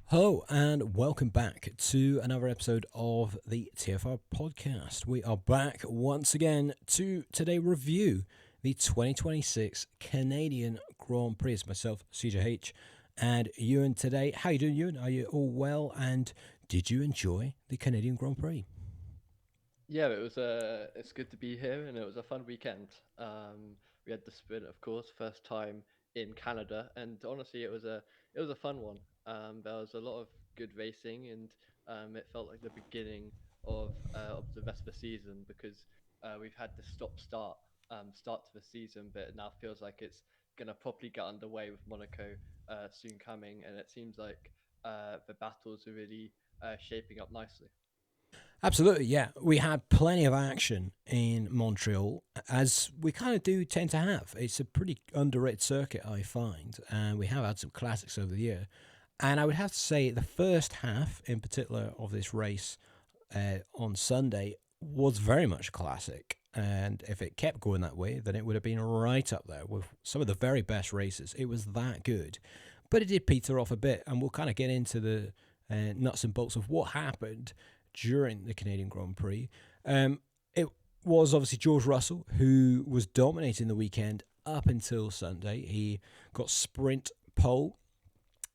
Hello and welcome back to another episode of the TFR podcast. We are back once again to today review the 2026 Canadian Grand Prix. It's myself, CJH, and Ewan today. How you doing, Ewan? Are you all well? And did you enjoy the Canadian Grand Prix? Yeah, it's good to be here, and it was a fun weekend. We had the sprint, of course, first time in Canada, and honestly, it was a fun one. There was a lot of good racing, and it felt like the beginning of the rest of the season because we've had the start to the season, but it now feels like it's gonna properly get underway with Monaco soon coming, and it seems like the battles are really shaping up nicely. Absolutely, yeah. We had plenty of action in Montreal, as we kind of do tend to have. It's a pretty underrated circuit, I find, and we have had some classics over the year. And I would have to say the first half, in particular, of this race on Sunday was very much classic. And if it kept going that way, then it would have been right up there with some of the very best races. It was that good. But it did peter off a bit, and we'll kind of get into the nuts and bolts of what happened during the Canadian Grand Prix. It was obviously George Russell who was dominating the weekend up until Sunday. He got sprint pole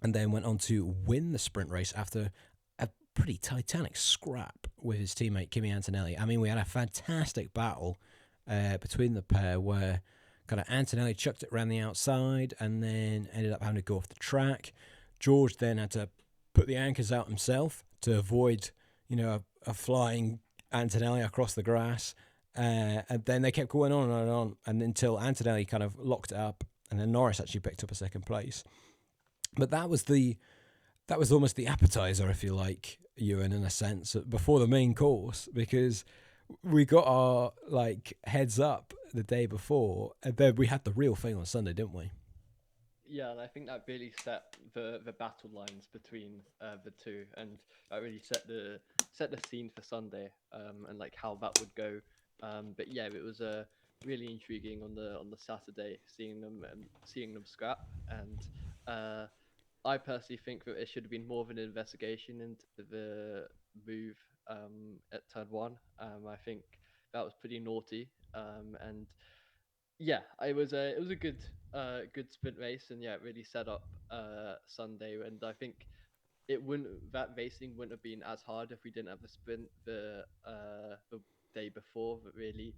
and then went on to win the sprint race after a pretty titanic scrap with his teammate Kimi Antonelli. I mean, we had a fantastic battle between the pair where kind of Antonelli chucked it around the outside and then ended up having to go off the track. George then had to put the anchors out himself to avoid, a flying Antonelli across the grass. And then they kept going on and on, and until Antonelli kind of locked it up, and then Norris actually picked up a second place. But that was almost the appetizer, if you like, Ewan, in a sense, before the main course, because we got our heads up the day before, and then we had the real thing on Sunday, didn't we? Yeah, and I think that really set the battle lines between the two, and that really set the scene for Sunday, and like how that would go. But yeah, it was really intriguing on the Saturday seeing them scrap, and uh, I personally think that it should have been more of an investigation into the move at turn one. I think that was pretty naughty, and yeah, it was a good sprint race, and yeah, it really set up Sunday. And I think that racing wouldn't have been as hard if we didn't have the sprint the day before. That really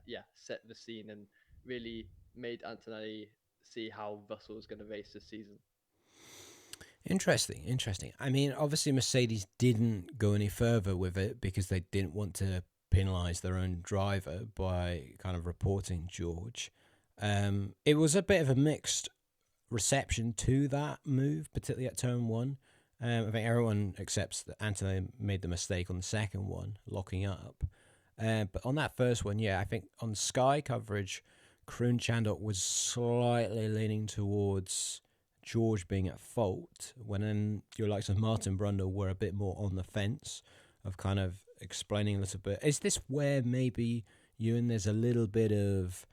yeah, set the scene and really made Antonelli see how Russell was going to race this season. Interesting, interesting. I mean, obviously Mercedes didn't go any further with it because they didn't want to penalise their own driver by kind of reporting George. It was a bit of a mixed reception to that move, particularly at turn one. I think everyone accepts that Anthony made the mistake on the second one, locking up. But on that first one, yeah, I think on Sky coverage, Kroon Chandok was slightly leaning towards George being at fault, when in your likes of Martin Brundle were a bit more on the fence of kind of explaining a little bit. Is this where maybe you and there's a little bit of,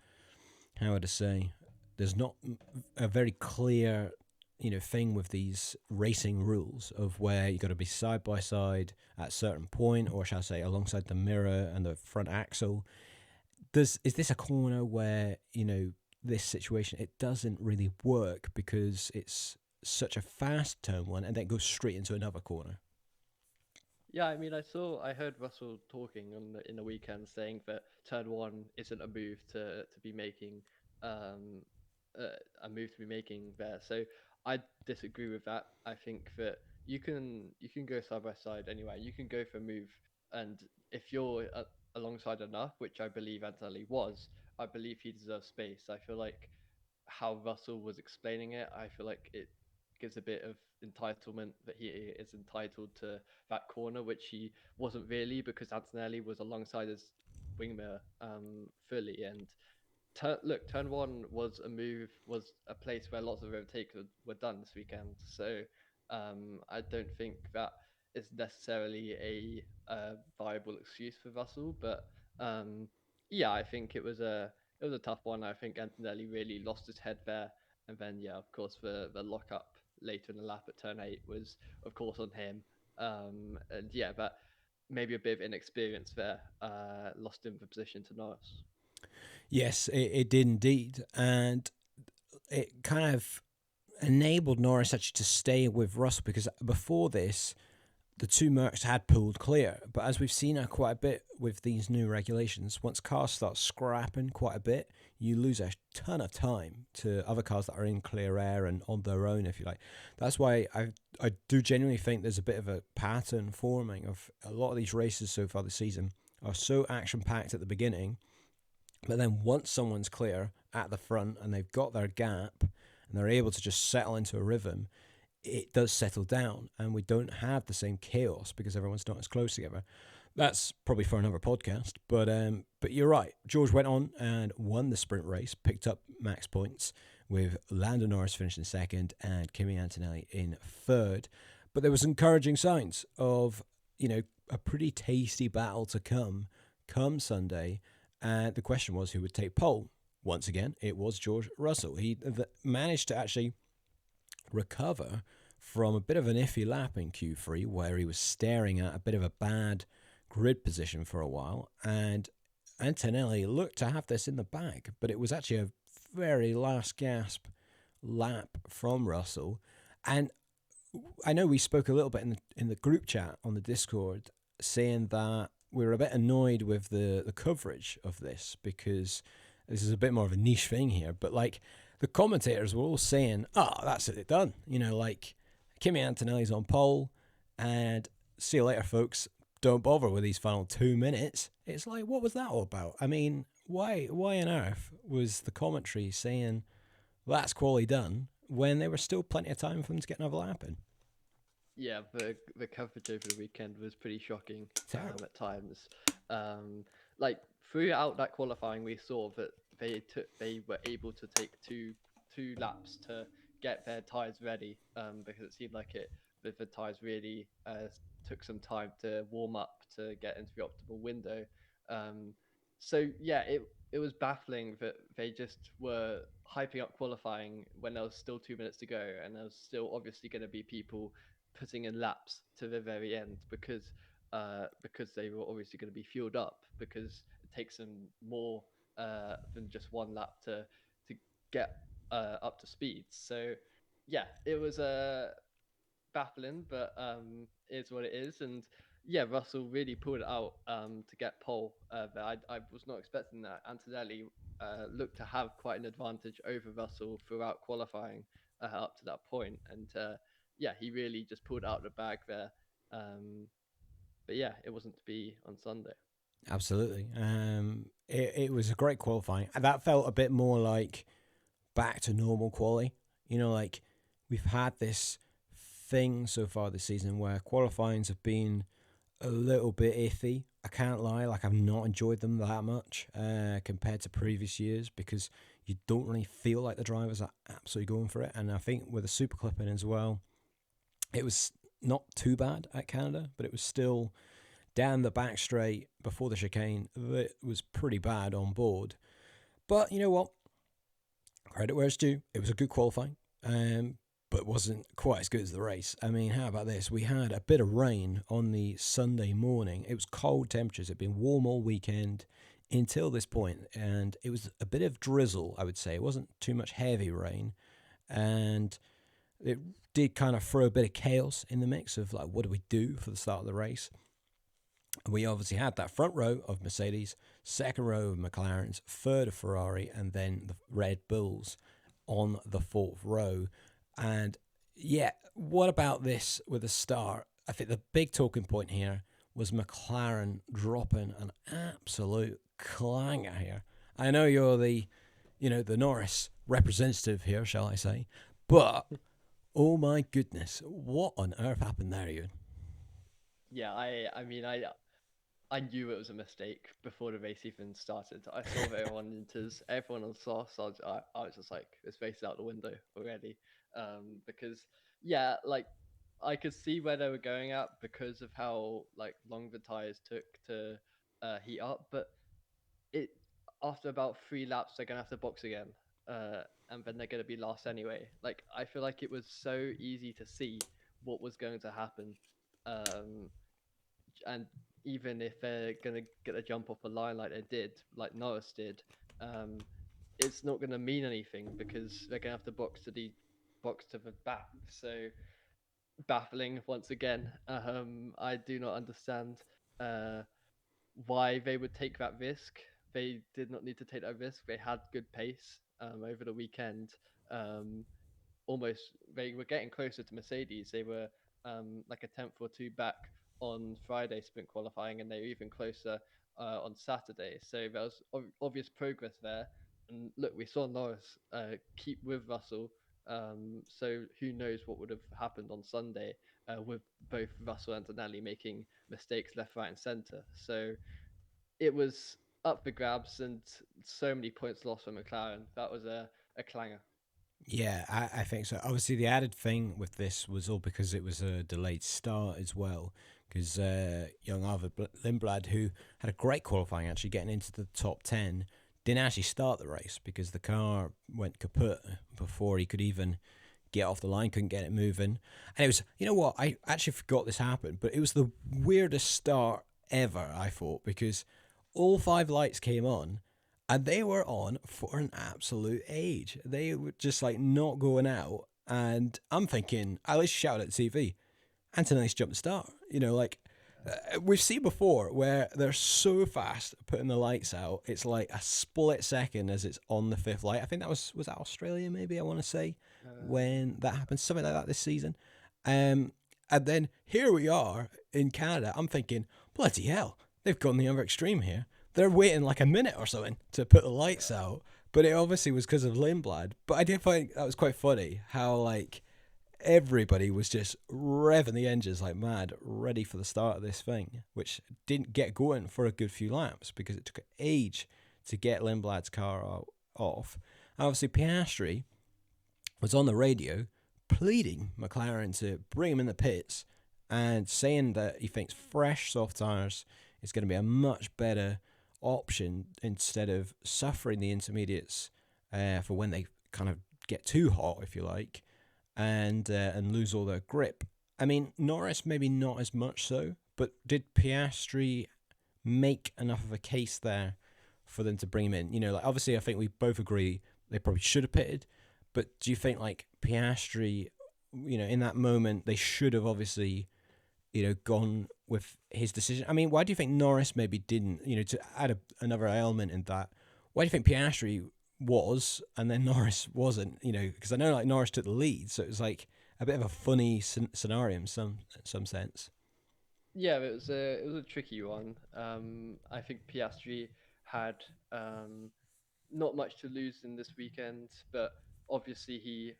how would I say, there's not a very clear thing with these racing rules of where you got to be side by side at a certain point, or shall I say alongside the mirror and the front axle. Is this a corner where this situation it doesn't really work because it's such a fast turn one and then goes straight into another corner? Yeah, I mean, I heard Russell talking in the weekend saying that turn one isn't to be making, um, a move to be making there. So I disagree with that. I think that you can go side by side anyway. You can go for a move, and if you're alongside enough, which I believe Antonelli was, I believe he deserves space. I feel like how Russell was explaining it, I feel like it gives a bit of entitlement that he is entitled to that corner, which he wasn't really because Antonelli was alongside his wingman fully. And turn one was a place where lots of overtakes were done this weekend. So I don't think that is necessarily a viable excuse for Russell, but yeah, I think it was a tough one. I think Antonelli really lost his head there, and then yeah, of course the lockup later in the lap at turn 8 was, of course, on him. And yeah, but maybe a bit of inexperience there lost him the position to Norris. Yes, it did indeed. And it kind of enabled Norris actually to stay with Russell because before this, the two Mercs had pulled clear. But as we've seen now quite a bit with these new regulations, once cars start scrapping quite a bit, you lose a ton of time to other cars that are in clear air and on their own, if you like. That's why I do genuinely think there's a bit of a pattern forming of a lot of these races so far this season are so action-packed at the beginning, but then once someone's clear at the front and they've got their gap and they're able to just settle into a rhythm, it does settle down and we don't have the same chaos because everyone's not as close together. That's probably for another podcast, but you're right. George went on and won the sprint race, picked up max points with Lando Norris finishing second and Kimi Antonelli in third. But there was encouraging signs of, a pretty tasty battle to come Sunday. And the question was who would take pole. Once again, it was George Russell. He managed to actually recover from a bit of an iffy lap in Q3 where he was staring at a bit of a bad grid position for a while, and Antonelli looked to have this in the bag, but it was actually a very last gasp lap from Russell. And I know we spoke a little bit in the group chat on the Discord saying that we were a bit annoyed with the coverage of this because this is a bit more of a niche thing here, but like the commentators were all saying, "Oh, that's it done." Like Kimi Antonelli's on pole, and see you later, folks. Don't bother with these final 2 minutes. It's like, what was that all about? I mean, why on earth was the commentary saying that's quality done when there was still plenty of time for them to get another lap in? Yeah, the coverage over the weekend was pretty shocking at times. Like throughout that qualifying, we saw that they were able to take two laps to get their tires ready. Because it seemed like the tires really took some time to warm up to get into the optimal window. Um, so yeah, it was baffling that they just were hyping up qualifying when there was still 2 minutes to go, and there was still obviously going to be people putting in laps to the very end because they were obviously going to be fueled up because it takes them more than just one lap to get up to speed. So yeah, it was baffling, but is what it is. And yeah, Russell really pulled it out to get pole. But I was not expecting that. Antonelli looked to have quite an advantage over Russell throughout qualifying up to that point, and yeah, he really just pulled out the bag there. But yeah, it wasn't to be on Sunday. Absolutely. It was a great qualifying. That felt a bit more like back to normal quality. Like we've had this thing so far this season where qualifyings have been a little bit iffy. I can't lie, like I've not enjoyed them that much compared to previous years because you don't really feel like the drivers are absolutely going for it. And I think with the super clipping as well, it was not too bad at Canada, but it was still down the back straight before the chicane. It was pretty bad on board. But you know what? Credit where it's due. It was a good qualifying, but wasn't quite as good as the race. I mean, how about this? We had a bit of rain on the Sunday morning. It was cold temperatures. It'd been warm all weekend until this point, and it was a bit of drizzle, I would say. It wasn't too much heavy rain, and it did kind of throw a bit of chaos in the mix of like, what do we do for the start of the race? We obviously had that front row of Mercedes, second row of McLarens, third of Ferrari, and then the Red Bulls on the fourth row. And yeah, what about this with a start? I think the big talking point here was McLaren dropping an absolute clanger here. I know you're the Norris representative here, shall I say, but oh my goodness, what on earth happened there, Ewan? Yeah, I mean I knew it was a mistake before the race even started. I saw that everyone on sauce. I was just like, this race is out the window already. Because yeah, like I could see where they were going at because of how like long the tires took to heat up. But it after about 3 laps, they're gonna have to box again. and then they're going to be last anyway. Like I feel like it was so easy to see what was going to happen, um, and even if they're going to get a jump off a line like they did, like Norris did, um, it's not going to mean anything because they're going to have to box to the back. So baffling once again. I do not understand uh, why they would take that risk. They did not need to take that risk. They had good pace over the weekend. Um, Almost they were getting closer to Mercedes. They were like a tenth or two back on Friday sprint qualifying, and they were even closer on Saturday. So there was obvious progress there. And look, we saw Norris keep with Russell. So who knows what would have happened on Sunday with both Russell and Antonelli making mistakes left, right, and centre. So it was up for grabs, and so many points lost for McLaren. That was a clanger. Yeah, I think so. Obviously, the added thing with this was all because it was a delayed start as well. Because young Arvid Lindblad, who had a great qualifying, actually getting into the top 10, didn't actually start the race because the car went kaput before he could even get off the line, couldn't get it moving. And it was, you know what, I actually forgot this happened, but it was the weirdest start ever, I thought, because all five lights came on and they were on for an absolute age. They were just like not going out. And I'm thinking, I at least shout at the TV, Antonelli's jump the start. You know, like we've seen before where they're so fast putting the lights out. It's like a split second as it's on the fifth light. I think that was that Australia, maybe I want to say, when that happened, something like that this season. And then here we are in Canada. I'm thinking, bloody hell, they've gone the other extreme here. They're waiting like a minute or something to put the lights out. But it obviously was because of Lindblad. But I did find that was quite funny how like everybody was just revving the engines like mad, ready for the start of this thing, which didn't get going for a good few laps because it took an age to get Lindblad's car off. And obviously, Piastri was on the radio pleading McLaren to bring him in the pits and saying that he thinks fresh soft tyres is going to be a much better option instead of suffering the intermediates for when they kind of get too hot, if you like, and lose all their grip. I mean, Norris maybe not as much so, but did Piastri make enough of a case there for them to bring him in? You know, like obviously I think we both agree they probably should have pitted, but do you think like Piastri, you know, in that moment they should have obviously, you know, gone with his decision? I mean, why do you think Norris maybe didn't, you know, to add another element in that, why do you think Piastri was and then Norris wasn't, you know, because I know like Norris took the lead, so it was like a bit of a funny scenario in some sense. Yeah, it was a tricky one. I think Piastri had not much to lose in this weekend, but obviously he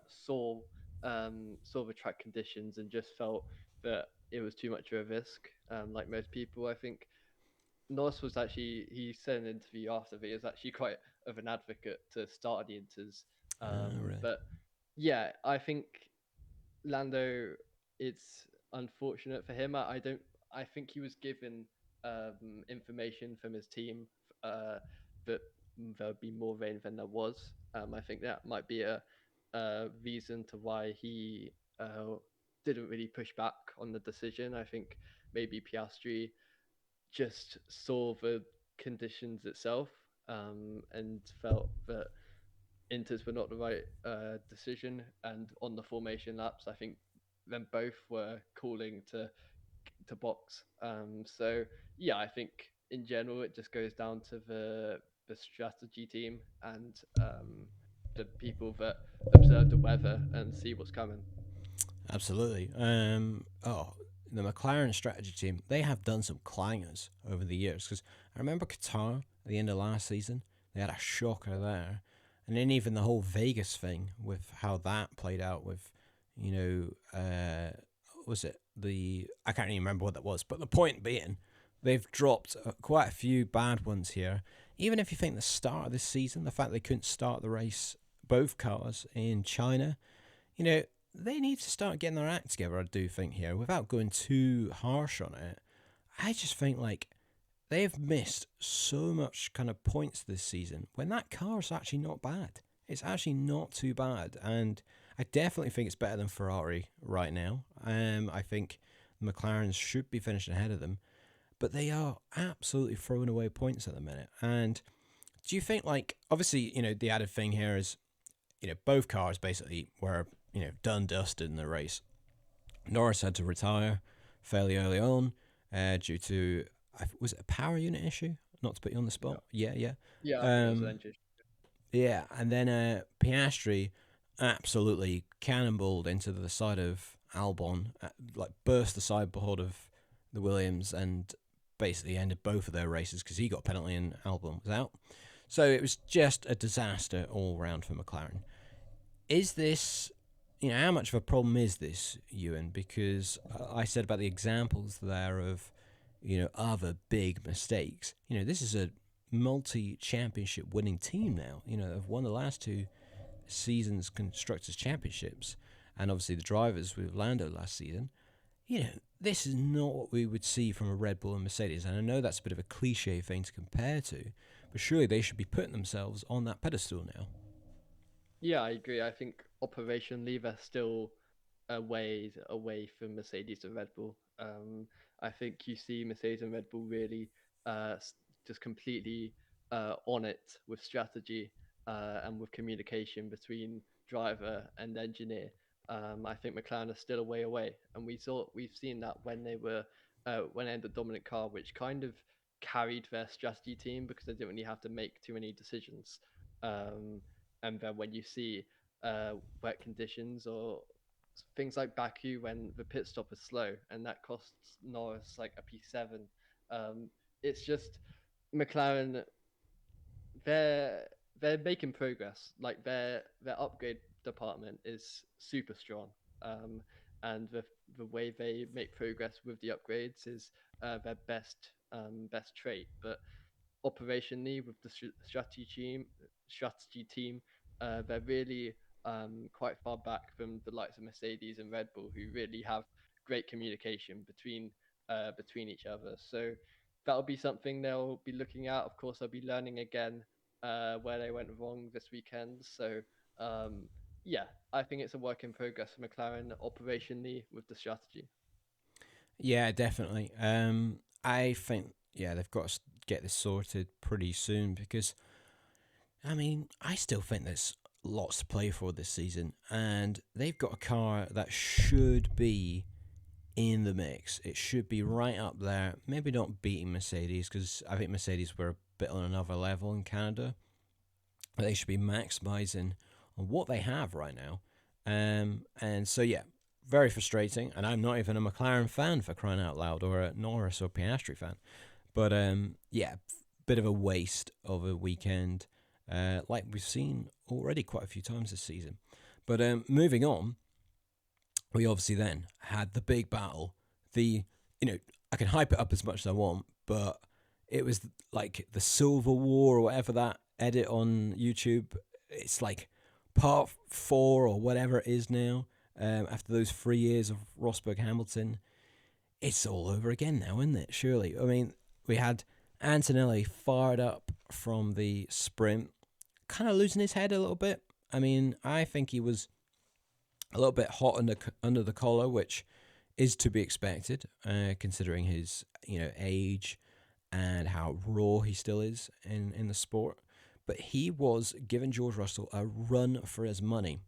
saw the track conditions and just felt that it was too much of a risk. Like most people, I think Norris was actually, he said in an interview after that he was actually quite of an advocate to start the inters. Really? But yeah, I think Lando, it's unfortunate for him. I don't. I think he was given information from his team that there would be more rain than there was. I think that might be a reason to why he didn't really push back on the decision. I think maybe Piastri just saw the conditions itself and felt that Inters were not the right decision. And on the formation laps, I think them both were calling to box. So yeah, I think in general it just goes down to the strategy team and the people that observe the weather and see what's coming. Absolutely. The McLaren strategy team, they have done some clangers over the years because I remember Qatar at the end of last season, they had a shocker there. And then even the whole Vegas thing with how that played out with, you know, was it I can't even remember what that was, but the point being, they've dropped quite a few bad ones here. Even if you think the start of this season, the fact they couldn't start the race, both cars in China, you know, they need to start getting their act together, I do think, here, without going too harsh on it. I just think, like, they've missed so much kind of points this season when that car is actually not bad. It's actually not too bad, and I definitely think it's better than Ferrari right now. I think the McLarens should be finishing ahead of them, but they are absolutely throwing away points at the minute. And do you think, like, obviously, the added thing here is, both cars basically were, done dusted in the race. Norris had to retire fairly early on due to, was it a power unit issue? Not to put you on the spot. Yeah. Yeah, I think it was Um, an yeah, and then Piastri absolutely cannonballed into the side of Albon, like burst the sideboard of the Williams, and basically ended both of their races because he got a penalty and Albon was out. So it was just a disaster all round for McLaren. Is this, how much of a problem is this, Ewan? Because I said about the examples there of, other big mistakes. This is a multi-championship winning team now. They've won the last two seasons constructors championships, and obviously the drivers with Lando last season. This is not what we would see from a Red Bull and Mercedes, and I know that's a bit of a cliche thing to compare to, but surely they should be putting themselves on that pedestal now. Yeah, I agree. I think operationally they're still a ways away from Mercedes and Red Bull. I think you see Mercedes and Red Bull really just completely on it with strategy and with communication between driver and engineer. I think McLaren are still a way away, and we've seen that when when they had the dominant car, which kind of carried their strategy team because they didn't really have to make too many decisions. Um, and then when you see wet conditions or things like Baku when the pit stop is slow and that costs Norris like a P7, it's just McLaren. They're they're making progress. Like their upgrade department is super strong, and the way they make progress with the upgrades is their best trait. But operationally with the strategy team, they're really quite far back from the likes of Mercedes and Red Bull, who really have great communication between each other. So that'll be something they'll be looking at. Of course, they'll be learning again where they went wrong this weekend. So um, yeah, I think it's a work in progress for McLaren operationally with the strategy. Yeah, definitely. I think they've got to get this sorted pretty soon because I still think there's lots to play for this season, and they've got a car that should be in the mix. It should be right up there. Maybe not beating Mercedes because I think Mercedes were a bit on another level in Canada. But they should be maximizing on what they have right now. And so yeah, very frustrating. And I'm not even a McLaren fan for crying out loud, or a Norris or Piastri fan. But yeah, bit of a waste of a weekend, like we've seen already quite a few times this season. But moving on, we obviously then had the big battle. I can hype it up as much as I want, but it was like the Silver War or whatever that edit on YouTube. It's like part 4 or whatever it is now. After those 3 years of Rosberg Hamilton, it's all over again now, isn't it? Surely. We had Antonelli fired up from the sprint, kind of losing his head a little bit. I think he was a little bit hot under the collar, which is to be expected, considering his age and how raw he still is in the sport. But he was giving George Russell a run for his money.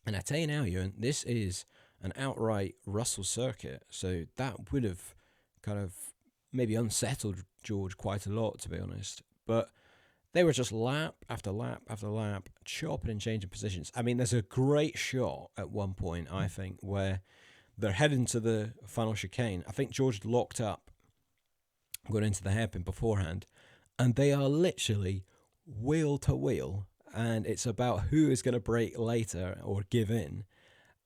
And I tell you now, Ewan, this is an outright Russell circuit, so that would have kind of maybe unsettled George quite a lot, to be honest. But they were just lap after lap after lap, chopping and changing positions. There's a great shot at one point, I think, where they're heading to the final chicane. I think George locked up going into the hairpin beforehand, and they are literally wheel to wheel, and it's about who is going to brake later or give in.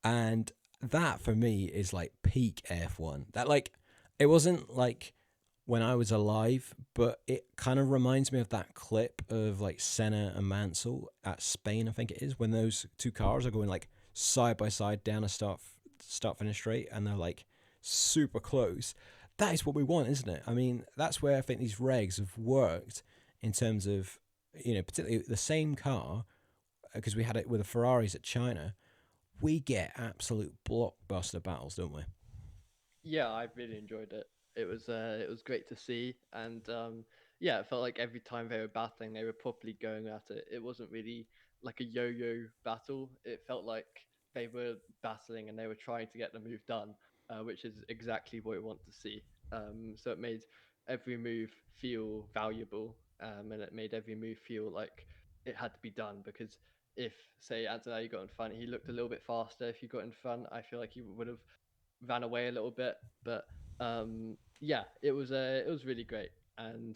And that for me is like peak F1. That, like, it wasn't like when I was alive, but it kind of reminds me of that clip of like Senna and Mansell at Spain, I think it is, when those two cars are going like side by side down a start finish straight, and they're like super close. that is what we want, isn't it? I mean, that's where I think these regs have worked in terms of, particularly the same car, because we had it with the Ferraris at China. We get absolute blockbuster battles, don't we? Yeah, I really enjoyed it. It was great to see, and yeah, it felt like every time they were battling, they were properly going at it. It wasn't really like a yo-yo battle. It felt like they were battling and they were trying to get the move done, which is exactly what we want to see. So it made every move feel valuable, and it made every move feel like it had to be done because if, say, Antonelli got in front, he looked a little bit faster. If you got in front, I feel like he would have ran away a little bit, but yeah, it was really great, and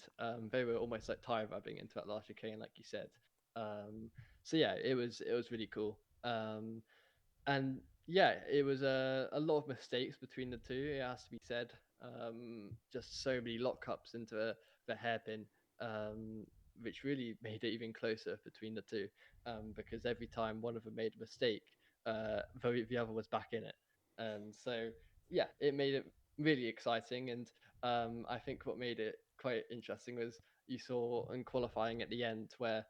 they were almost like tire rubbing into that last chicane, like you said. Um, so yeah, it was really cool. And yeah, it was a lot of mistakes between the two. It has to be said. Just so many lockups into the hairpin, um, which really made it even closer between the two. Because every time one of them made a mistake, the other was back in it, and so yeah, it made it really exciting. And I think what made it quite interesting was you saw in qualifying at the end where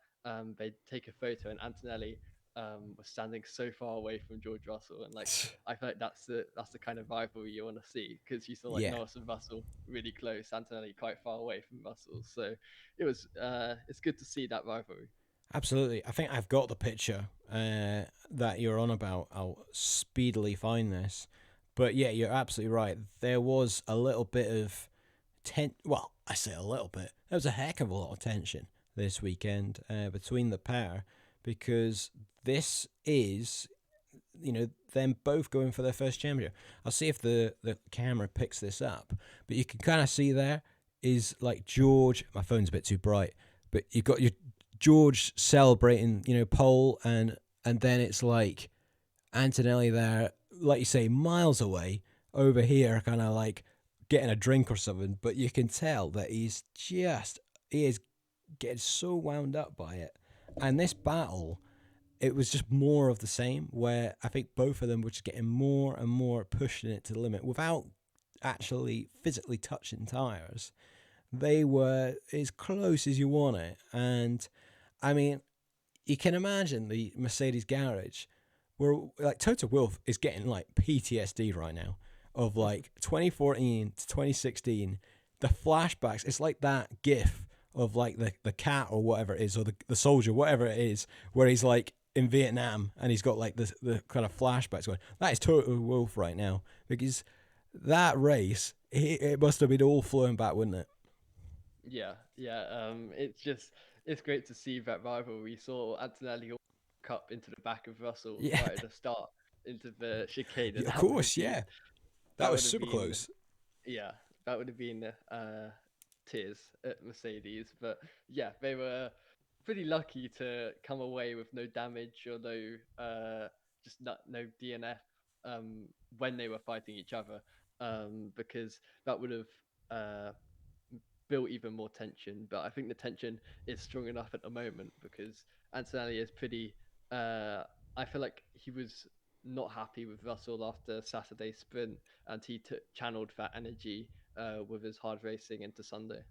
they take a photo and Antonelli was standing so far away from George Russell, and like I feel like that's the kind of rivalry you want to see because you saw like Yeah, Norris and Russell really close, Antonelli quite far away from Russell, so it's good to see that rivalry. absolutely. I think I've got the picture that you're on about. I'll speedily find this. But yeah, you're absolutely right. There was a little bit of well, I say a little bit. There was a heck of a lot of tension this weekend between the pair because this is, them both going for their first championship. I'll see if the camera picks this up, but you can kind of see there is like George. My phone's a bit too bright, but you've got your George celebrating, pole, and then it's like Antonelli there, like you say, miles away over here, kind of like getting a drink or something. But you can tell that he is getting so wound up by it. And this battle, it was just more of the same, where I think both of them were just getting more and more pushing it to the limit without actually physically touching tires. They were as close as you want it. And I mean, you can imagine the Mercedes garage where like Toto Wolff is getting like PTSD right now of like 2014 to 2016, the flashbacks. It's like that gif of like the cat or whatever it is, or the soldier, whatever it is, where he's like in Vietnam and he's got like the kind of flashbacks going. That is Toto Wolff right now because that race, it must have been all flowing back, wouldn't it? Yeah, yeah. It's great to see that rivalry. We saw Antonelli cup into the back of Russell Yeah, right at the start into the chicane, and of course, yeah. That that was would have super been close. yeah, that would have been tears at Mercedes. But yeah, they were pretty lucky to come away with no damage or no DNF when they were fighting each other, because that would have uh, built even more tension. But I think the tension is strong enough at the moment because Antonelli is pretty. I feel like he was not happy with Russell after Saturday sprint, and he channeled that energy with his hard racing into Sunday.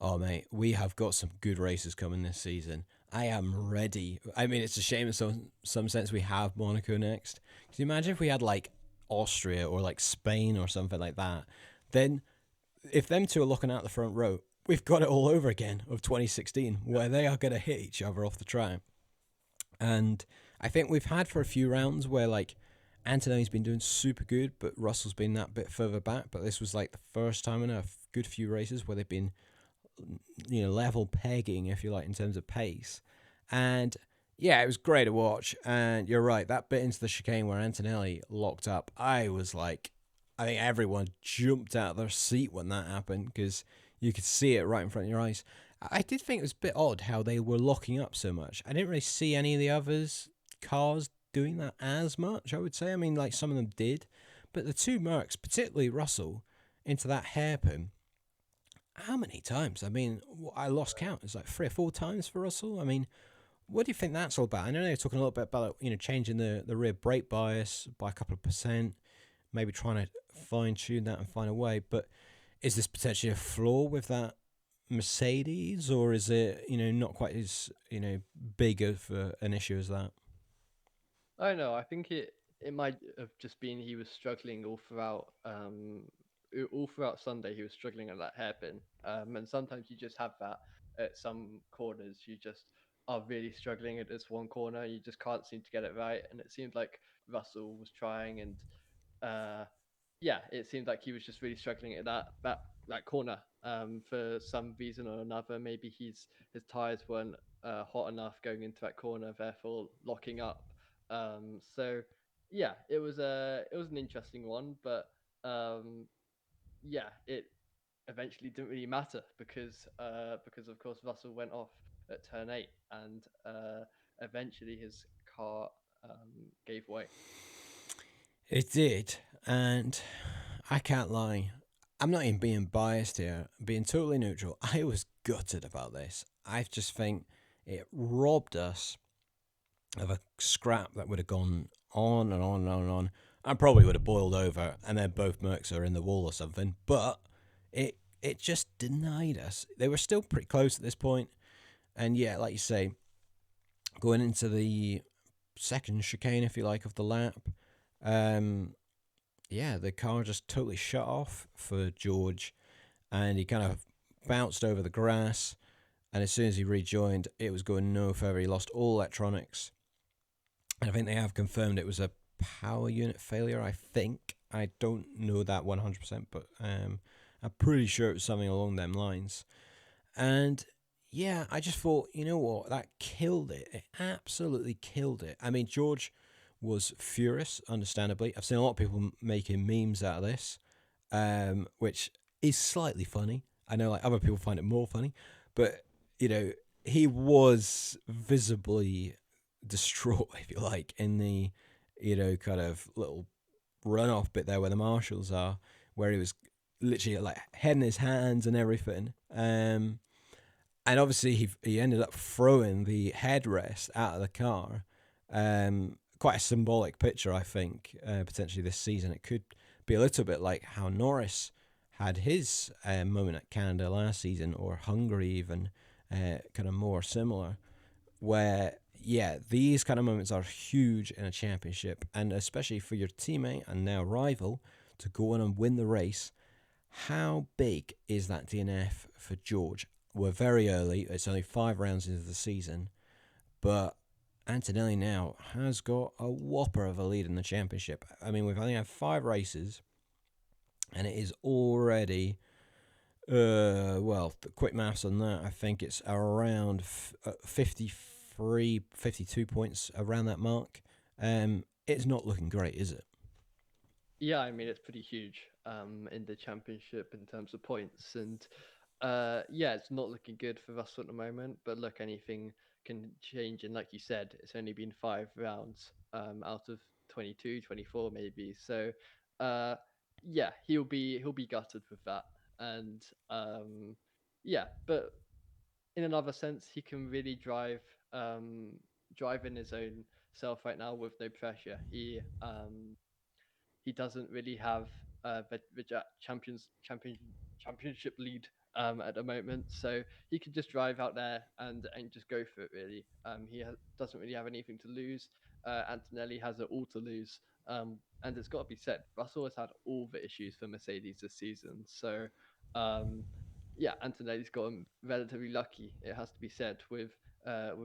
Oh, mate, we have got some good races coming this season. I am ready. I mean, it's a shame in some sense we have Monaco next. Can you imagine if we had like Austria or like Spain or something like that? Then, if them two are looking out the front row, we've got it all over again of 2016, where they are going to hit each other off the track. And I think we've had for a few rounds where like Antonelli's been doing super good, but Russell's been that bit further back. But this was like the first time in a good few races where they've been level pegging, if you like, in terms of pace. And yeah, it was great to watch. And you're right, that bit into the chicane where Antonelli locked up, I was like, I think everyone jumped out of their seat when that happened because you could see it right in front of your eyes. I did think it was a bit odd how they were locking up so much. I didn't really see any of the others cars doing that as much, I would say. I mean, like some of them did, but the two Mercs, particularly Russell, into that hairpin, how many times? I mean, I lost count. It's like 3 or 4 times for Russell. I mean, what do you think that's all about? I know they're talking a little bit about changing the rear brake bias by a couple of percent, maybe trying to fine tune that and find a way. But is this potentially a flaw with that Mercedes, or is it, not quite as, big of an issue as that? I don't know. I think it might have just been he was struggling all throughout Sunday. He was struggling at that hairpin, and sometimes you just have that at some corners. You just are really struggling at this one corner. You just can't seem to get it right, and it seemed like Russell was trying, and uh, yeah, it seemed like he was just really struggling at that corner for some reason or another. Maybe his tires weren't hot enough going into that corner, therefore locking up. So yeah, it was an interesting one, but um, yeah, it eventually didn't really matter because of course Russell went off at turn 8 and eventually his car gave way. It did, and I can't lie. I'm not even being biased here, being totally neutral. I was gutted about this. I just think it robbed us of a scrap that would have gone on and on and on and on. I probably would have boiled over, and then both Mercs are in the wall or something. But it just denied us. They were still pretty close at this point, and yeah, like you say, going into the second chicane, if you like, of the lap, um, yeah, the car just totally shut off for George, and he kind of bounced over the grass. And as soon as he rejoined, it was going no further. He lost all electronics. And I think they have confirmed it was a power unit failure. I think I don't know that 100%, but I'm pretty sure it was something along them lines. And yeah, I just thought, you know what, that killed it. It absolutely killed it. I mean, George was furious, understandably. I've seen a lot of people making memes out of this, which is slightly funny. I know like other people find it more funny, but he was visibly distraught, if you like, in the kind of little runoff bit there where the marshals are, where he was literally like head in his hands and everything. And obviously he ended up throwing the headrest out of the car. Quite a symbolic picture, I think, potentially this season. It could be a little bit like how Norris had his moment at Canada last season, or Hungary even, kind of more similar, where, yeah, these kind of moments are huge in a championship, and especially for your teammate and now rival to go on and win the race. How big is that DNF for George? We're very early. It's only 5 rounds into the season, but Antonelli now has got a whopper of a lead in the championship. I mean, we've only had 5 races, and it is already, well, the quick maths on that, I think it's around 53, 52 points around that mark. It's not looking great, is it? Yeah, I mean it's pretty huge in the championship in terms of points, and yeah, it's not looking good for Russell at the moment. But look, anything can change, and like you said, it's only been 5 rounds out of 22, 24 maybe. So uh, yeah, he'll be gutted with that, and yeah, but in another sense, he can really drive in his own self right now with no pressure. He doesn't really have the championship lead at the moment, so he can just drive out there and just go for it. Really, doesn't really have anything to lose. Antonelli has it all to lose, and it's got to be said, Russell has had all the issues for Mercedes this season. So, um, yeah, Antonelli's gotten relatively lucky. It has to be said with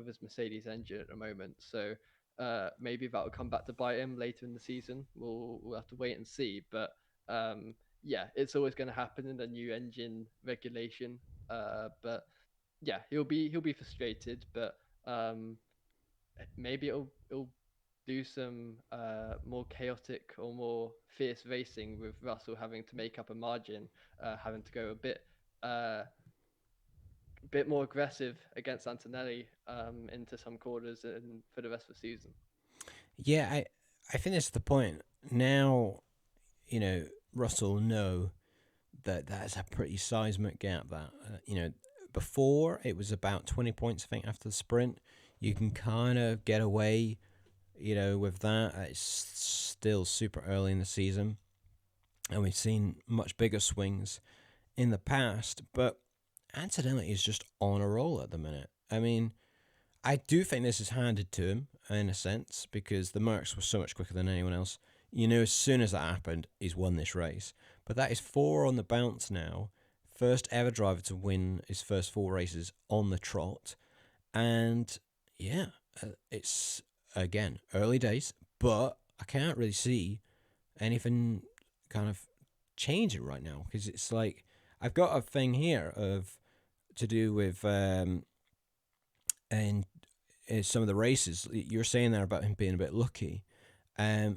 his Mercedes engine at the moment. So maybe that will come back to bite him later in the season. We'll have to wait and see. But yeah, it's always going to happen in the new engine regulation. But yeah, he'll be frustrated, but maybe it'll do some more chaotic or more fierce racing with Russell having to make up a margin, having to go uh, a bit more aggressive against Antonelli into some quarters and for the rest of the season. Yeah, I think that's the point. Now, Russell know that that's a pretty seismic gap. That before it was about 20 points. I think after the sprint, you can kind of get away, with that. It's still super early in the season, and we've seen much bigger swings in the past, but Antonelli is just on a roll at the minute. I mean, I do think this is handed to him in a sense because the Mercs were so much quicker than anyone else. You know, as soon as that happened, he's won this race. But that is 4 on the bounce now. First ever driver to win his first 4 races on the trot. And yeah, it's again early days, but I can't really see anything kind of changing right now because it's like I've got a thing here of to do with and some of the races you're saying there about him being a bit lucky,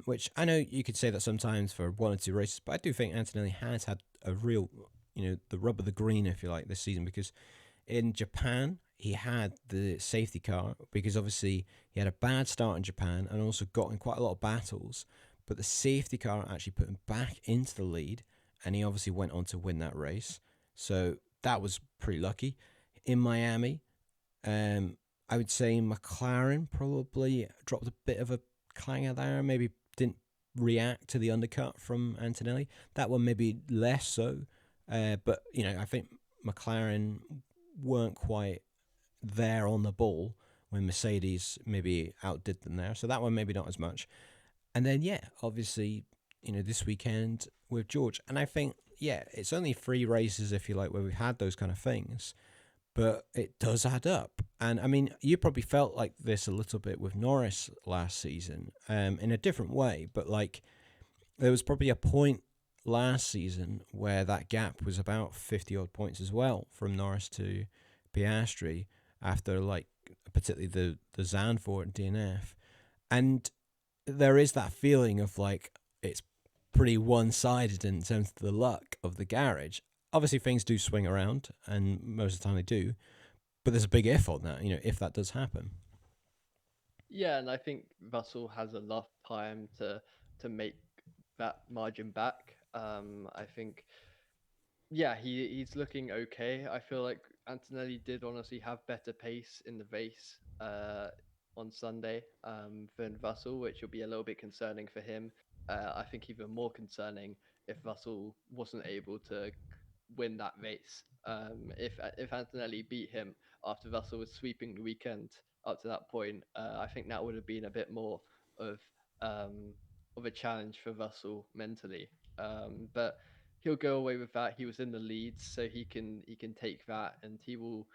which I know you could say that sometimes for 1 or 2 races, but I do think Antonelli has had a real, the rub of the green, if you like, this season because in Japan he had the safety car because obviously he had a bad start in Japan and also got in quite a lot of battles, but the safety car actually put him back into the lead and he obviously went on to win that race. So that was pretty lucky. In Miami, um, I would say McLaren probably dropped a bit of a clanger there. Maybe didn't react to the undercut from Antonelli. That one maybe less so. But, I think McLaren weren't quite there on the ball when Mercedes maybe outdid them there. So that one maybe not as much. And then, yeah, obviously, this weekend with George. And I think, yeah, it's only 3 races, if you like, where we've had those kind of things. But it does add up. And I mean, you probably felt like this a little bit with Norris last season, in a different way. But like, there was probably a point last season where that gap was about 50 odd points as well from Norris to Piastri after like particularly the Zandvoort DNF. And there is that feeling of like it's pretty one-sided in terms of the luck of the garage. Obviously things do swing around and most of the time they do, but there's a big if on that, if that does happen. Yeah, and I think Russell has enough time to make that margin back. I think yeah, he's looking okay. I feel like Antonelli did honestly have better pace in the race on Sunday than Russell, which will be a little bit concerning for him. I think even more concerning if Russell wasn't able to win that race. If Antonelli beat him after Russell was sweeping the weekend up to that point, I think that would have been a bit more of um, of a challenge for Russell mentally. But he'll go away with that. He was in the leads, so he can take that, and he will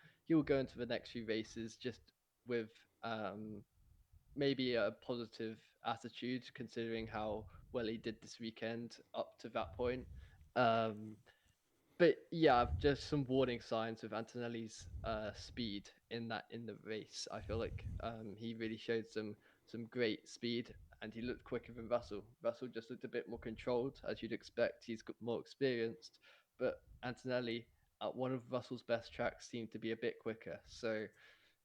go into the next few races just with maybe a positive attitude, considering how well he did this weekend up to that point. Um, but yeah, just some warning signs of Antonelli's speed in the race. I feel like he really showed some great speed, and he looked quicker than Russell. Russell just looked a bit more controlled, as you'd expect. He's got more experienced, but Antonelli at one of Russell's best tracks seemed to be a bit quicker. So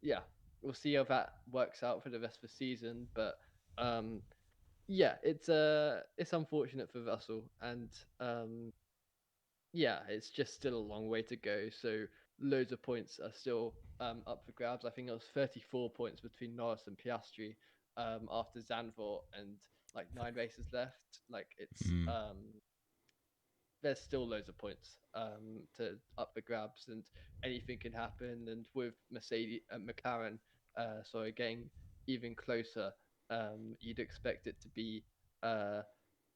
yeah, we'll see how that works out for the rest of the season. But um, yeah, it's unfortunate for Russell, and yeah, it's just still a long way to go. So loads of points are still up for grabs. I think it was 34 points between Norris and Piastri after Zandvoort, and like 9 races left. Like it's Mm. there's still loads of points to up for grabs, and anything can happen. And with McLaren, sorry, getting even closer, you'd expect it to be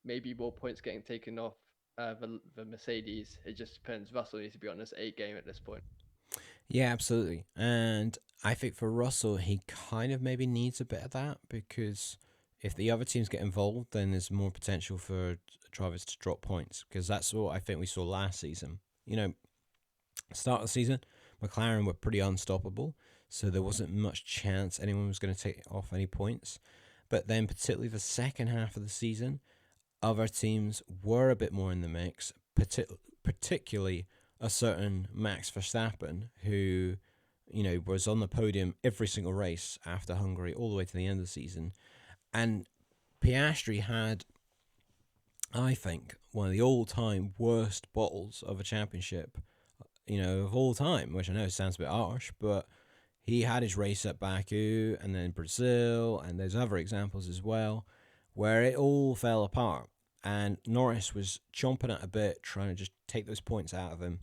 maybe more points getting taken off the Mercedes. It just depends. Russell needs to be on this A game at this point. Yeah, absolutely. And I think for Russell, he kind of maybe needs a bit of that because if the other teams get involved, then there's more potential for drivers to drop points because that's what I think we saw last season. Start of the season, McLaren were pretty unstoppable, so there wasn't much chance anyone was going to take off any points. But then, particularly the second half of the season, other teams were a bit more in the mix, particularly a certain Max Verstappen, who, was on the podium every single race after Hungary all the way to the end of the season. And Piastri had, I think, one of the all-time worst bottles of a championship, of all time, which I know sounds a bit harsh, but he had his race at Baku and then Brazil, and there's other examples as well, where it all fell apart. And Norris was chomping at a bit, trying to just take those points out of him.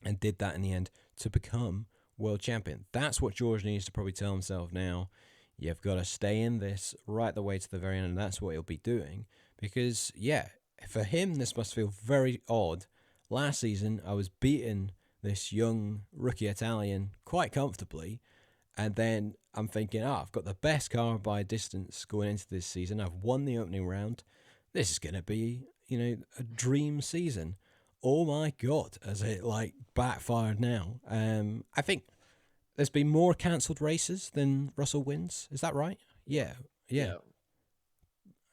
and did that in the end to become world champion. That's what George needs to probably tell himself now. You've got to stay in this right the way to the very end, and that's what he'll be doing. Because, yeah, for him, this must feel very odd. Last season, I was beating this young rookie Italian quite comfortably, and then I'm thinking, I've got the best car by a distance going into this season. I've won the opening round. This is going to be, a dream season. Oh my God, has it like backfired now? I think there's been more cancelled races than Russell wins. Is that right? Yeah, yeah. Yeah.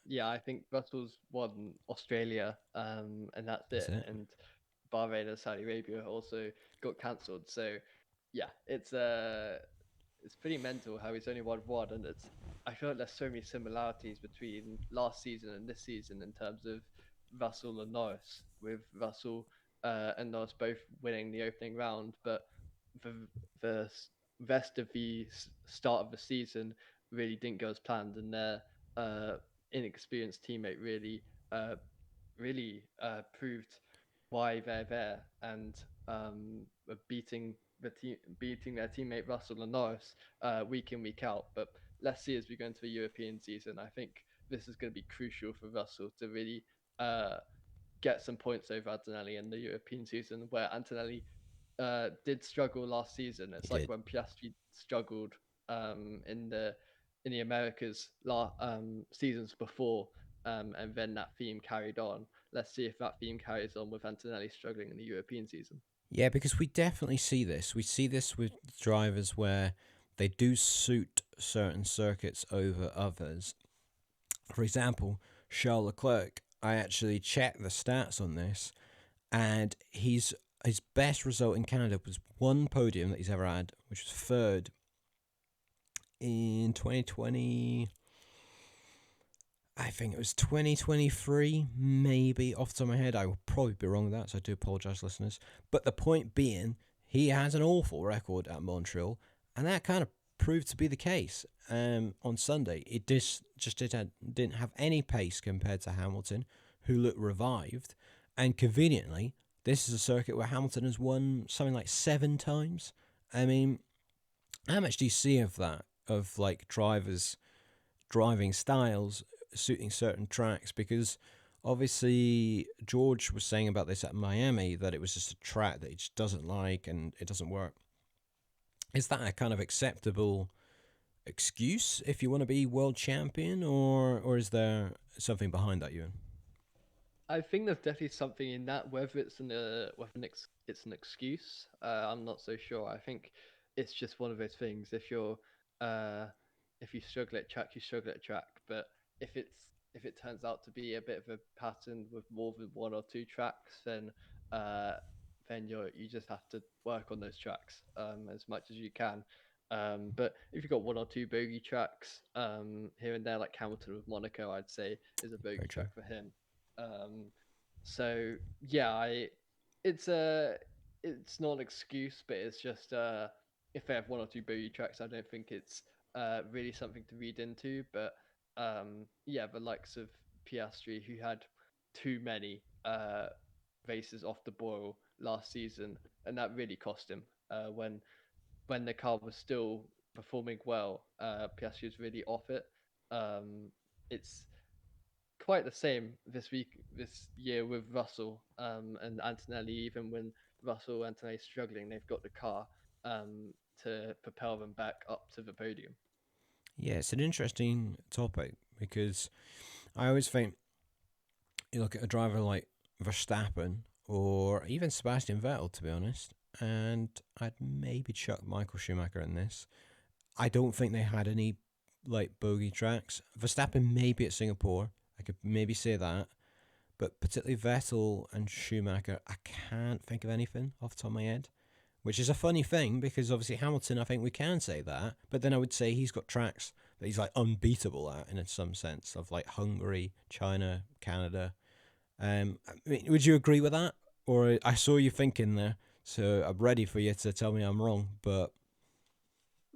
Yeah, I think Russell's won Australia, and that's That's it. it. And Bahrain and Saudi Arabia also got cancelled. So, yeah, it's pretty mental how he's only won one, and I feel like there's so many similarities between last season and this season in terms of Russell and Norris, with Russell and Norris both winning the opening round, but the rest of the start of the season really didn't go as planned, and their uh, inexperienced teammate uh, proved why they're there, and beating beating their teammate Russell and Norris week in week out. But let's see as we go into the European season. I think this is going to be crucial for Russell to really uh, get some points over Antonelli in the European season, where Antonelli did struggle last season. He It's like did. when Piastri struggled in the Americas seasons before, and then that theme carried on. Let's see if that theme carries on with Antonelli struggling in the European season. Yeah, because we definitely see this. We see this with drivers where they do suit certain circuits over others. For example, Charles Leclerc, I actually checked the stats on this, and his best result in Canada was one podium that he's ever had, which was third in 2020. I think it was 2023, maybe off the top of my head. I will probably be wrong with that, so I do apologise, listeners. But the point being, he has an awful record at Montreal, and that kind of proved to be the case on Sunday. It didn't have any pace compared to Hamilton, who looked revived. And conveniently, this is a circuit where Hamilton has won something like 7 times. I mean, how much do you see of that, of like drivers driving styles suiting certain tracks? Because obviously George was saying about this at Miami that it was just a track that he just doesn't like and it doesn't work. Is that a kind of acceptable excuse if you want to be world champion, or is there something behind that, Ewan? I think there's definitely something in that. Whether it's an excuse, I'm not so sure. I think it's just one of those things. Uh, if you struggle at track, you struggle at track. But if it turns out to be a bit of a pattern with more than one or two tracks, uh, then you just have to work on those tracks as much as you can. But if you've got one or two bogey tracks here and there, like Hamilton with Monaco, I'd say is a Very bogey true. track for him. Um, so yeah, it's a it's not an excuse, but it's just if they have one or two bogey tracks, I don't think it's really something to read into. But yeah, the likes of Piastri, who had too many races off the boil last season, and that really cost him when the car was still performing well. Piastri was really off it. It's quite the same this year with Russell and Antonelli. Even when Russell and Antonelli struggling, they've got the car to propel them back up to the podium. Yeah, it's an interesting topic because I always think you look at a driver like Verstappen or even Sebastian Vettel, to be honest, and I'd maybe chuck Michael Schumacher in this. I don't think they had any like bogey tracks. Verstappen maybe at Singapore, I could maybe say that, but particularly Vettel and Schumacher, I can't think of anything off the top of my head. Which is a funny thing because obviously Hamilton, I think we can say that, but then I would say he's got tracks that he's like unbeatable at in some sense of like Hungary, China, Canada. I mean, would you agree with that? Or I saw you thinking there, so I'm ready for you to tell me I'm wrong. But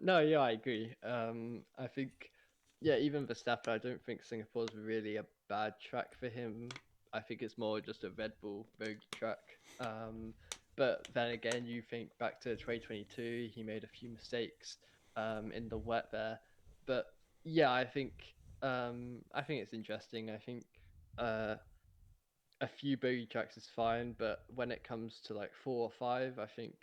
No, yeah, I agree. I think, yeah, even Verstappen, I don't think Singapore's really a bad track for him. I think it's more just a Red Bull bogey track. But then again, you think back to 2022, he made a few mistakes in the wet there. But yeah, I think it's interesting. I think uh, a few bogey tracks is fine, but when it comes to like 4 or 5, I think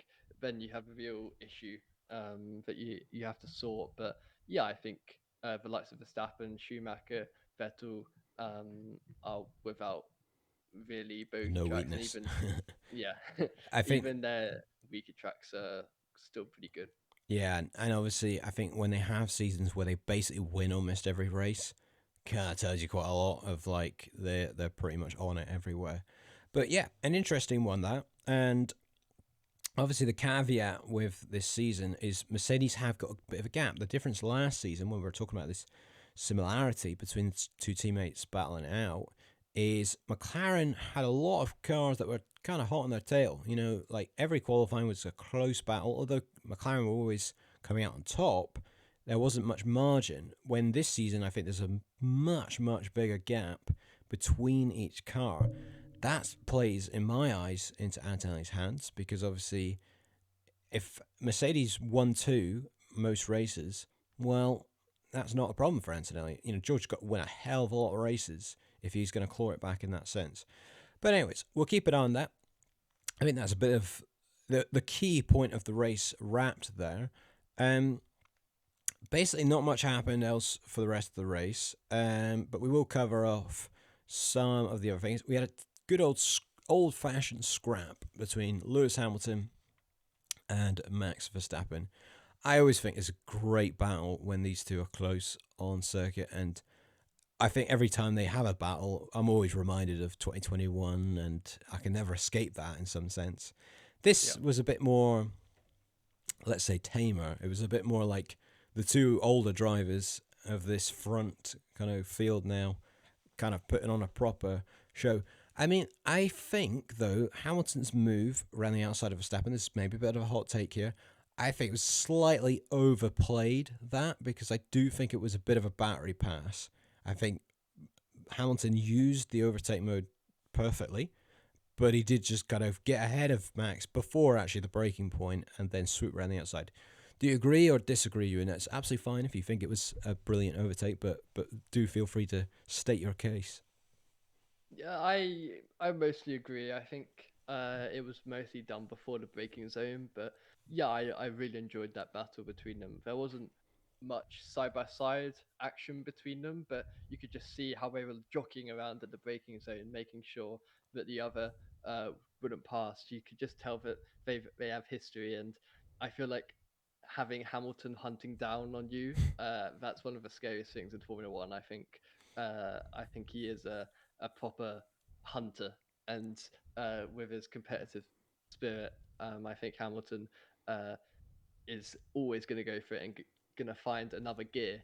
then you have a real issue that you have to sort. But yeah, I think the likes of Verstappen, Schumacher, Vettel are without really bogey No tracks, and weakness. even yeah, I think, even their weaker tracks are still pretty good. yeah, and obviously, I think when they have seasons where they basically win almost every race, kind of tells you quite a lot of like they're pretty much on it everywhere. But yeah, an interesting one that, and obviously the caveat with this season is Mercedes have got a bit of a gap. The difference last season when we were talking about this similarity between the two teammates battling it out is McLaren had a lot of cars that were kind of hot on their tail. You know, like every qualifying was a close battle. Although McLaren were always coming out on top, there wasn't much margin. When this season, I think there's a much bigger gap between each car. That plays, in my eyes, into Antonelli's hands because obviously, if Mercedes won two most races, well, that's not a problem for Antonelli. You know, George got to win a hell of a lot of races if he's going to claw it back in that sense. But anyways, we'll keep it on that. I think that's a bit of the key point of the race wrapped there. Basically, not much happened else for the rest of the race, but we will cover off some of the other things. We had a good old-fashioned scrap between Lewis Hamilton and Max Verstappen. I always think it's a great battle when these two are close on circuit, and I think every time they have a battle, I'm always reminded of 2021, and I can never escape that in some sense. This Yeah. was a bit more, let's say, tamer. It was a bit more like the two older drivers of this front kind of field now, kind of putting on a proper show. I mean, I think, though, Hamilton's move around the outside of Verstappen, this is maybe a bit of a hot take here, I think it was slightly overplayed that because I do think it was a bit of a battery pass. I think Hamilton used the overtake mode perfectly, but he did just kind of get ahead of Max before actually the braking point and then swoop around the outside. Do you agree or disagree, Ewan? It's absolutely fine if you think it was a brilliant overtake, but do feel free to state your case. Yeah, I mostly agree. I think it was mostly done before the braking zone, but yeah, I really enjoyed that battle between them. There wasn't much side by side action between them, but you could just see how they were jockeying around at the braking zone, making sure that the other uh, wouldn't pass. You could just tell that they have history, and I feel like having Hamilton hunting down on you, that's one of the scariest things in Formula One. I think he is a proper hunter, and with his competitive spirit, I think Hamilton uh, is always going to go for it and going to find another gear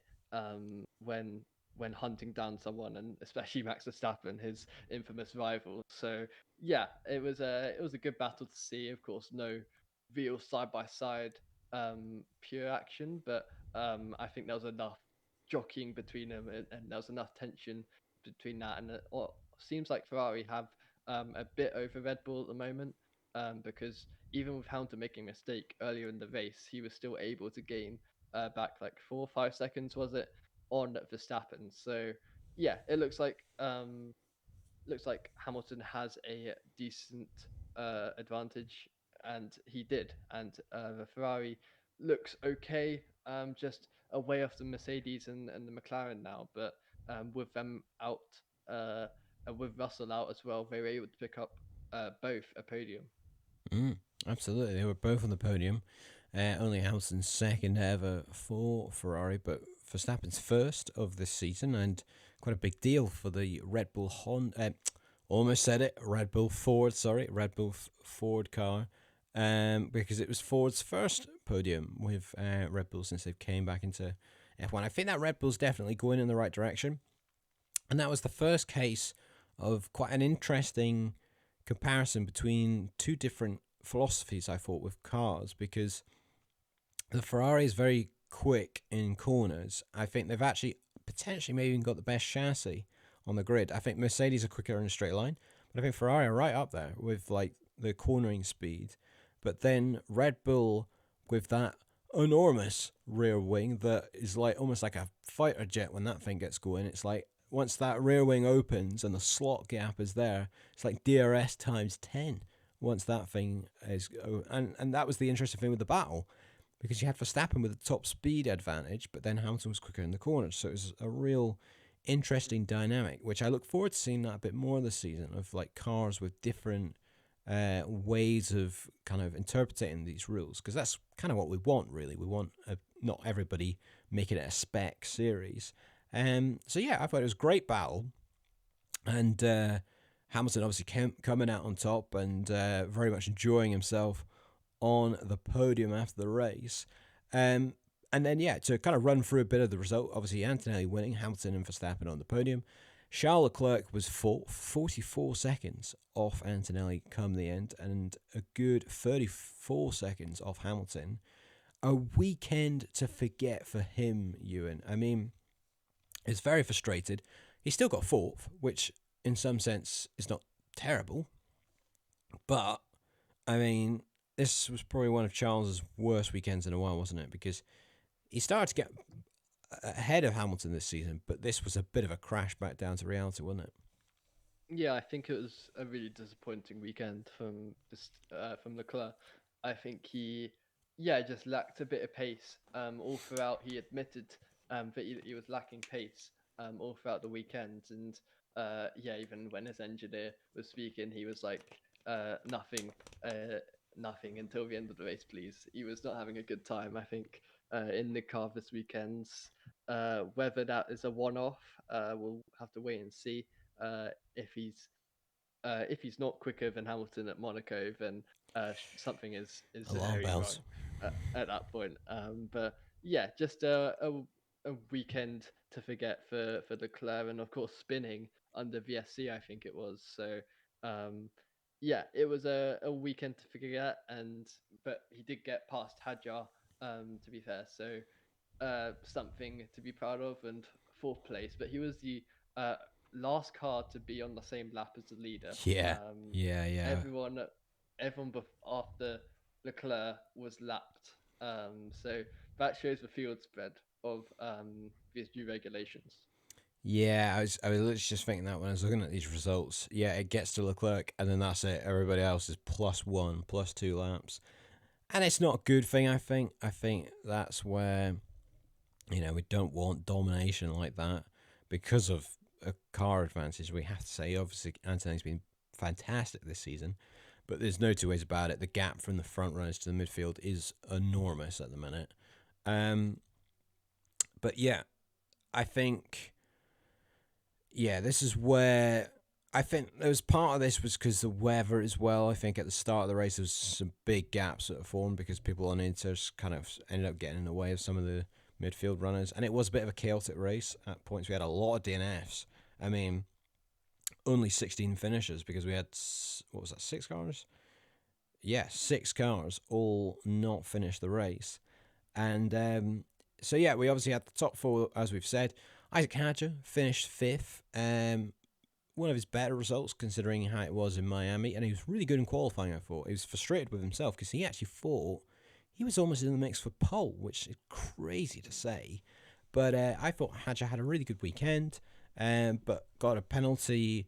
when hunting down someone, and especially Max Verstappen, his infamous rival. So yeah, it was a good battle to see. Of course, no real side by side pure action, but I think there was enough jockeying between them, and there was enough tension between that, and what seems like Ferrari have a bit over Red Bull at the moment, because even with Hamilton making a mistake earlier in the race, he was still able to gain back like 4 or 5 seconds, was it, on Verstappen. So yeah, it looks like Hamilton has a decent advantage, and he did. And the Ferrari looks okay, just away off the Mercedes and the McLaren now. But with them out, and with Russell out as well, they were able to pick up both a podium. Mm, absolutely. They were both on the podium. Only Hamilton's second ever for Ferrari, but Verstappen's first of this season, and quite a big deal for the Red Bull Honda. Almost said it. Red Bull Ford, sorry, Red Bull Ford car, because it was Ford's first podium with Red Bull since they've came back into F1. I think that Red Bull's definitely going in the right direction, and that was the first case of quite an interesting comparison between two different philosophies, I thought, with cars, because the Ferrari is very quick in corners. I think they've actually potentially maybe even got the best chassis on the grid. I think Mercedes are quicker in a straight line, but I think Ferrari are right up there with like the cornering speed, but then Red Bull with that enormous rear wing that is like almost like a fighter jet when that thing gets going. It's like once that rear wing opens and the slot gap is there, it's like DRS times 10 once that thing is. And that was the interesting thing with the battle because you had Verstappen with the top speed advantage, but then Hamilton was quicker in the corners. So it was a real interesting dynamic, which I look forward to seeing that a bit more this season of like cars with different ways of kind of interpreting these rules, because that's kind of what we want, really. We want not everybody making it a spec series. So yeah, I thought it was a great battle, and Hamilton obviously coming out on top and very much enjoying himself on the podium after the race. And then, yeah, to kind of run through a bit of the result, obviously Antonelli winning, Hamilton and Verstappen on the podium. Charles Leclerc was 44 seconds off Antonelli come the end, and a good 34 seconds off Hamilton. A weekend to forget for him, Ewan. I mean, it's very frustrated. He still got fourth, which in some sense is not terrible. But, I mean, this was probably one of Charles's worst weekends in a while, wasn't it? Because he started to get ahead of Hamilton this season, but this was a bit of a crash back down to reality, wasn't it? Yeah, I think it was a really disappointing weekend from Leclerc. I think he just lacked a bit of pace all throughout. He admitted that he was lacking pace all throughout the weekend, and even when his engineer was speaking, he was like, "Nothing, nothing until the end of the race, please." He was not having a good time, I think, in the car this weekend. Whether that is a one-off, we'll have to wait and see. Uh, if he's if he's not quicker than Hamilton at Monaco, then something is Alarm very wrong bells. at that point. But yeah, just a weekend to forget for Leclerc, and of course spinning under VSC, I think it was. So yeah, it was a weekend to forget, but he did get past Hadjar, to be fair. So something to be proud of, and fourth place. But he was the uh, last car to be on the same lap as the leader. Yeah, Um, yeah. everyone, after Leclerc was lapped. So that shows the field spread of these new regulations. Yeah, I was literally just thinking that when I was looking at these results. Yeah, it gets to Leclerc, and then that's it. Everybody else is +1, +2 laps. And it's not a good thing, I think. I think that's where, we don't want domination like that because of a car advantage. We have to say, obviously, Anthony's been fantastic this season, but there's no two ways about it. The gap from the front runners to the midfield is enormous at the minute. Um, but yeah, I think, this is where I think there was part of this was because the weather as well. I think at the start of the race there was some big gaps that formed because people on Inter kind of ended up getting in the way of some of the midfield runners, and it was a bit of a chaotic race at points. We had a lot of DNFs. I mean, only 16 finishers because we had, what was that, 6 cars? Yeah, 6 cars all not finish the race. And so, yeah, we obviously had the top four, as we've said. Isaac Hadjar finished fifth. One of his better results considering how it was in Miami. And he was really good in qualifying, I thought. He was frustrated with himself because he actually thought he was almost in the mix for pole, which is crazy to say. But I thought Hadjar had a really good weekend, but got a penalty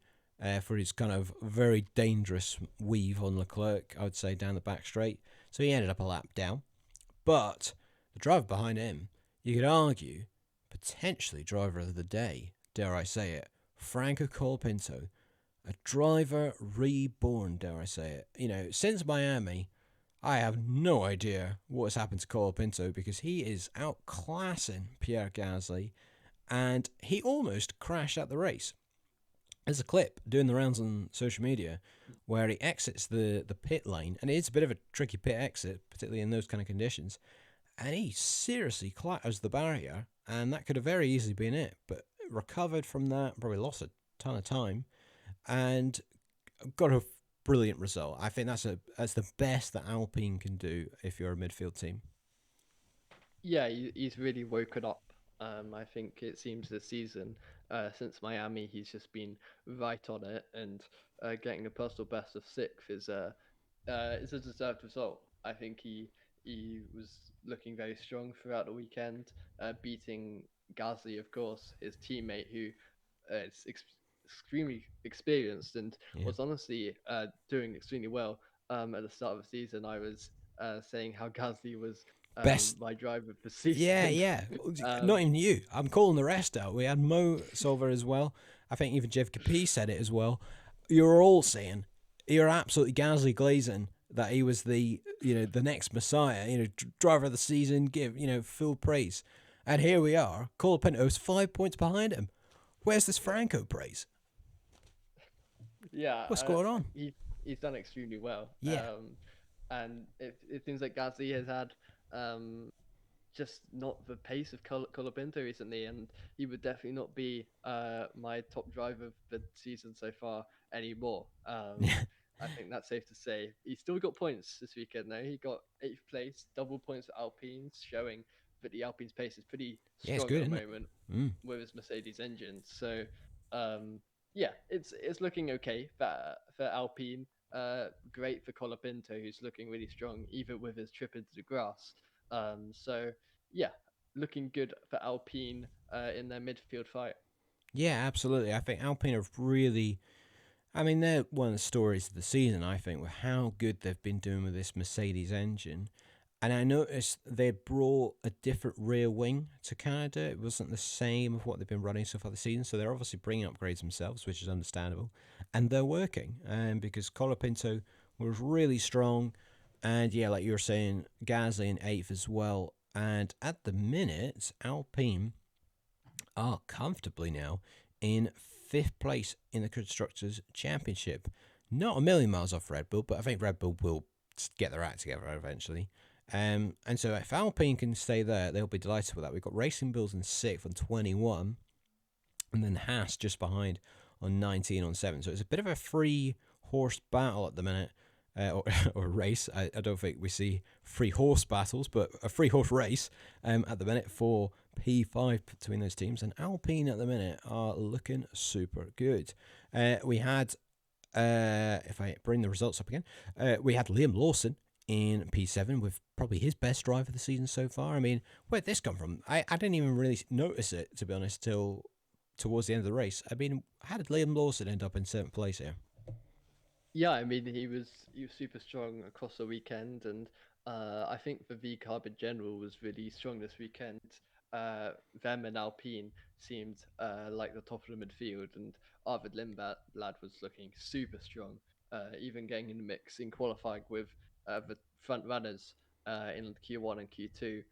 for his kind of very dangerous weave on Leclerc, I would say, down the back straight. So he ended up a lap down. But the driver behind him, you could argue, potentially driver of the day, dare I say it, Franco Colapinto, a driver reborn, dare I say it. Since Miami, I have no idea what has happened to Colapinto because he is outclassing Pierre Gasly, and he almost crashed at the race. There's a clip doing the rounds on social media where he exits the pit lane, and it's a bit of a tricky pit exit, particularly in those kind of conditions, and he seriously clatters the barrier, and that could have very easily been it, but recovered from that, probably lost a ton of time, and got a brilliant result. I think that's the best that Alpine can do if you're a midfield team. Yeah, he's really woken up. I think it seems this season, since Miami, he's just been right on it, and getting a personal best of sixth is it's a deserved result. I think he was looking very strong throughout the weekend, beating Gasly, of course, his teammate, who is extremely experienced and Yeah. was honestly doing extremely well. At the start of the season, I was saying how Gasly was Best. my driver of the Yeah, season. yeah. Not um, even you. I'm calling the rest out. We had Mo Silver as well. I think even Jeff Capri said it as well. You're all saying, you're absolutely Gasly glazing that he was the next Messiah, driver of the season, give, full praise. And here we are. Colapinto's 5 points behind him. Where's this Franco praise? yeah, What's going on? he's done extremely well. Yeah. And it seems like Gasly has had um, just not the pace of Colapinto recently, and he would definitely not be my top driver of the season so far anymore. I think that's safe to say. He still got points this weekend, though. He got 8th place, double points for Alpines, showing that the Alpines pace is pretty Yeah, it's strong at good, the isn't it? moment Mm. with his Mercedes engine. So, um, yeah, it's looking okay for Alpine. Great for Colapinto, who's looking really strong, even with his trip into the grass. So yeah, looking good for Alpine in their midfield fight. Yeah, absolutely. I think Alpine have really. I mean, they're one of the stories of the season, I think, with how good they've been doing with this Mercedes engine. And I noticed they brought a different rear wing to Canada. It wasn't the same of what they've been running so far this season. So they're obviously bringing upgrades themselves, which is understandable. And they're working because Colapinto was really strong. And yeah, like you were saying, Gasly in eighth as well. And at the minute, Alpine are comfortably now in fifth place in the Constructors' Championship. Not a million miles off Red Bull, but I think Red Bull will get their act together eventually. And so if Alpine can stay there, they'll be delighted with that. We've got Racing Bulls in sixth on 21, and then Haas just behind on 19 on 7. So it's a bit of a free horse battle at the minute, or race. I don't think we see free horse battles, but a free horse race at the minute for P5 between those teams. And Alpine at the minute are looking super good. We had, if I bring the results up again, we had Liam Lawson in P7 with probably his best drive of the season so far. I mean, where'd this come from? I didn't even really notice it, to be honest, till towards the end of the race. I mean, how did Liam Lawson end up in 7th place here? Yeah, I mean he was super strong across the weekend, and I think the V Carb in general was really strong this weekend. Them and Alpine seemed like the top of the midfield, and Arvid Lindblad lad was looking super strong, even getting in the mix in qualifying with the front runners in Q1 and Q2.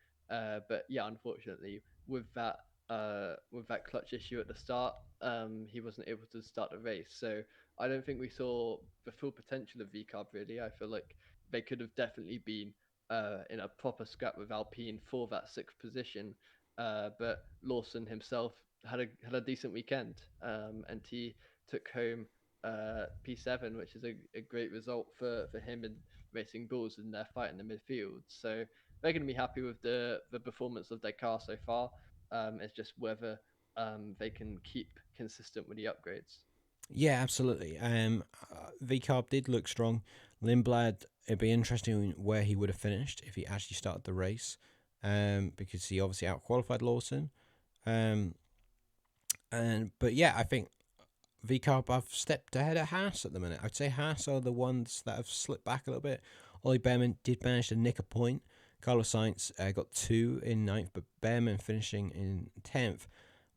But yeah, unfortunately, with that clutch issue at the start, he wasn't able to start the race. So I don't think we saw the full potential of VCarb really. I feel like they could have definitely been in a proper scrap with Alpine for that sixth position. But Lawson himself had a decent weekend, and he took home P7, which is a great result for him and Racing Bulls in their fight in the midfield. So they're going to be happy with the performance of their car so far. It's just whether they can keep consistent with the upgrades. Yeah, absolutely. VCarb did look strong. Lindblad, it'd be interesting where he would have finished if he actually started the race, because he obviously outqualified Lawson. Um, but yeah, I think VCarb have stepped ahead of Haas at the minute. I'd say Haas are the ones that have slipped back a little bit. Ollie Behrman did manage to nick a point. Carlos Sainz got 2 in ninth, but Behrman finishing in 10th.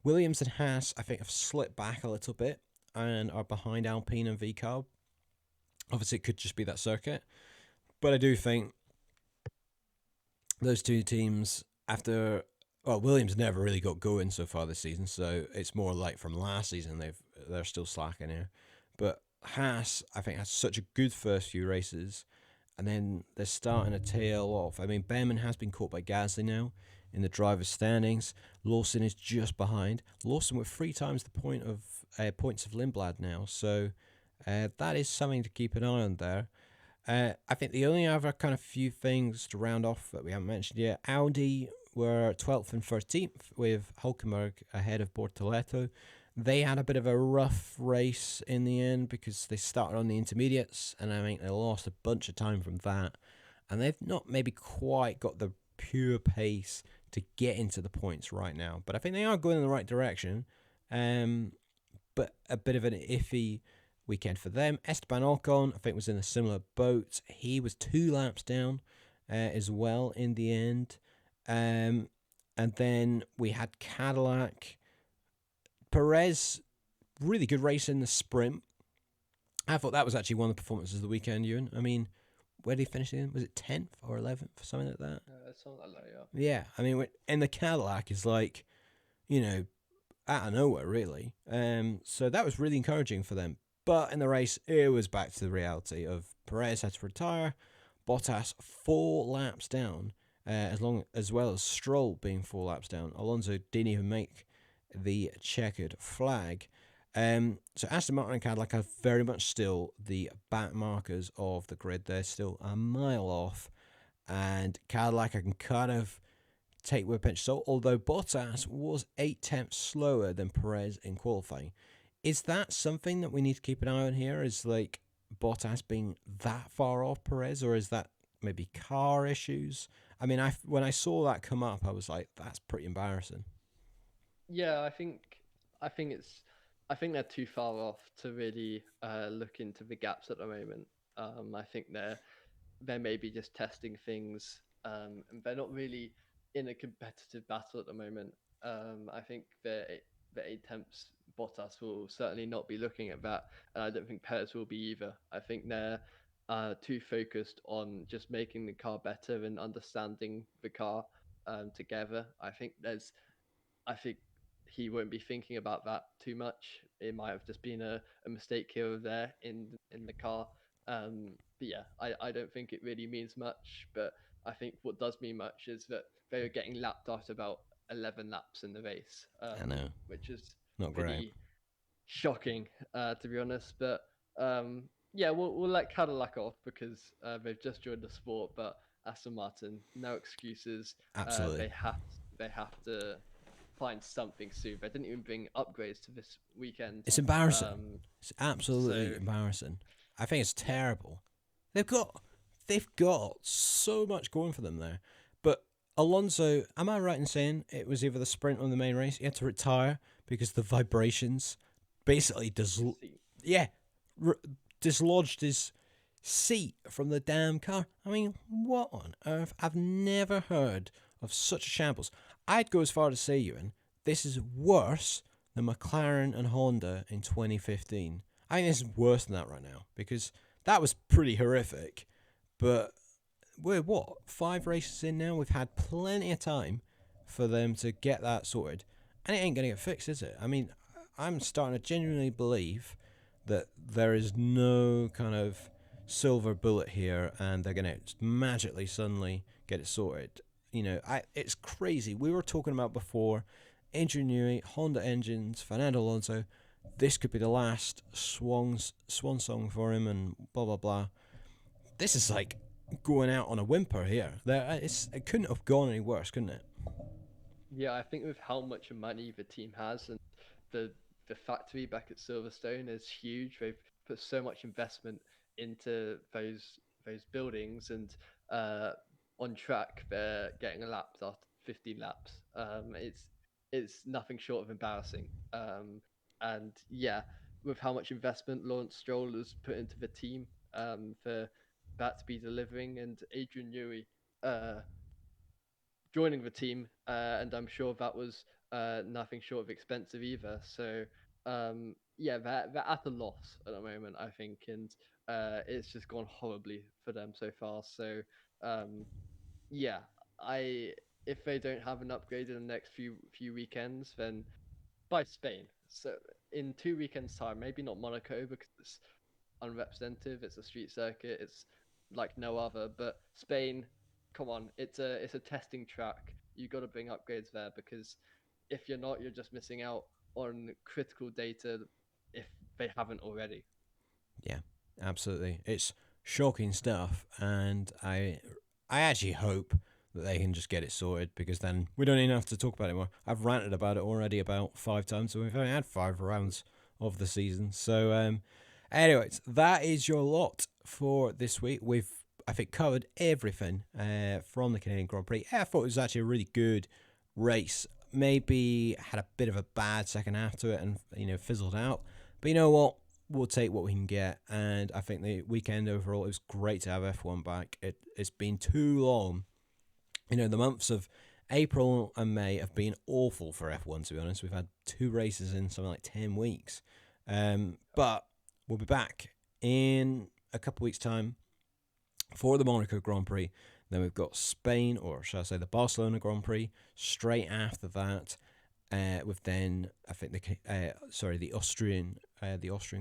Williams and Haas, I think, have slipped back a little bit and are behind Alpine and VCarb. Obviously, it could just be that circuit. But I do think those two teams, after... Well, Williams never really got going so far this season, so it's more like from last season they're still slacking here. But Haas, I think, has such a good first few races, and then they're starting to tail off. I mean, Behrman has been caught by Gasly now in the driver's standings. Lawson is just behind. Lawson with 3 times the points of Lindblad now, so that is something to keep an eye on there. I think the only other kind of few things to round off that we haven't mentioned yet, Audi were 12th and 13th with Hulkenberg ahead of Bortoleto. They had a bit of a rough race in the end because they started on the intermediates, and I think they lost a bunch of time from that. And they've not maybe quite got the pure pace to get into the points right now. But I think they are going in the right direction. But a bit of an iffy weekend for them. Esteban Ocon, I think, was in a similar boat. He was 2 laps down as well in the end. And then we had Cadillac. Perez, really good race in the sprint. I thought that was actually one of the performances of the weekend, Ewan. I mean, where did he finish in? Was it 10th or 11th, something like that? Something like that, yeah. Yeah, I mean, in the Cadillac is like, you know, out of nowhere, really. So that was really encouraging for them. But in the race, it was back to the reality of Perez had to retire, Bottas 4 laps down, as well as Stroll being 4 laps down. Alonso didn't even make the checkered flag. So Aston Martin and Cadillac are very much still the back markers of the grid. They're still a mile off, and Cadillac I can kind of take with a pinch of salt, although Bottas was 8 tenths slower than Perez in qualifying. Is that something that we need to keep an eye on here? Is like Bottas being that far off Perez, or is that maybe car issues? I mean, when I saw that come up, I was like, that's pretty embarrassing. Yeah, I think they're too far off to really look into the gaps at the moment. I think they're maybe just testing things, and they're not really in a competitive battle at the moment. I think the 8 temps Bottas will certainly not be looking at that, and I don't think Perez will be either. I think they're too focused on just making the car better and understanding the car together. I think he won't be thinking about that too much. It might have just been a mistake here or there in the car. But yeah, I don't think it really means much. But I think what does mean much is that they were getting lapped after about 11 laps in the race, I know, which is not great. pretty shocking, to be honest. But yeah, we'll let Cadillac off because they've just joined the sport. But Aston Martin, no excuses. Absolutely. They have to find something soon. They didn't even bring upgrades to this weekend. It's embarrassing. Um, It's absolutely so embarrassing. I think it's yeah, terrible. They've got they've got so much going for them there. But Alonso, am I right in saying it was either the sprint or the main race? He had to retire because the vibrations basically see, yeah, r- dislodged his seat from the damn car. I mean, what on earth? I've never heard of such a shambles. I'd go as far to say, Ewan, this is worse than McLaren and Honda in 2015. I think this is worse than that right now because that was pretty horrific. But we're what, 5 races in now? We've had plenty of time for them to get that sorted, and it ain't going to get fixed, is it? I mean, I'm starting to genuinely believe that there is no kind of silver bullet here, and they're going to magically suddenly get it sorted. It's crazy. We were talking about before, Ingenuity, Honda engines, Fernando Alonso. This could be the last swan song for him, and blah blah blah. This is like going out on a whimper here. It couldn't have gone any worse, couldn't it? yeah, I think with how much money the team has and the the factory back at Silverstone is huge. They've put so much investment into those buildings, and uh, on track they're getting lapped after 15 laps. It's nothing short of embarrassing. And yeah, with how much investment Lawrence Stroll has put into the team, for that to be delivering, and Adrian Newey uh, joining the team, and I'm sure that was nothing short of expensive either. So yeah, they're at a loss at the moment, I think, and it's just gone horribly for them so far. So um, yeah, I if they don't have an upgrade in the next few weekends, then by Spain. So in 2 weekends' time, maybe not Monaco because it's unrepresentative. It's a street circuit. It's like no other. But Spain, come on, it's a testing track. You got to bring upgrades there because if you're not, you're just missing out on critical data if they haven't already. Yeah, absolutely. It's shocking stuff, and I actually hope that they can just get it sorted, because then we don't even have to talk about it anymore. I've ranted about it already about 5 times, and we've only had 5 rounds of the season. So, anyways, that is your lot for this week. We've, I think, covered everything from the Canadian Grand Prix. I thought it was actually a really good race. Maybe had a bit of a bad second half to it and, fizzled out. But you know what? We'll take what we can get. And I think the weekend overall, it was great to have F1 back. It's been too long. The months of April and May have been awful for F1, to be honest. We've had 2 races in something like 10 weeks. But we'll be back in a couple weeks' time for the Monaco Grand Prix. Then we've got Spain, or shall I say the Barcelona Grand Prix, straight after that. With then, I think, the Austrian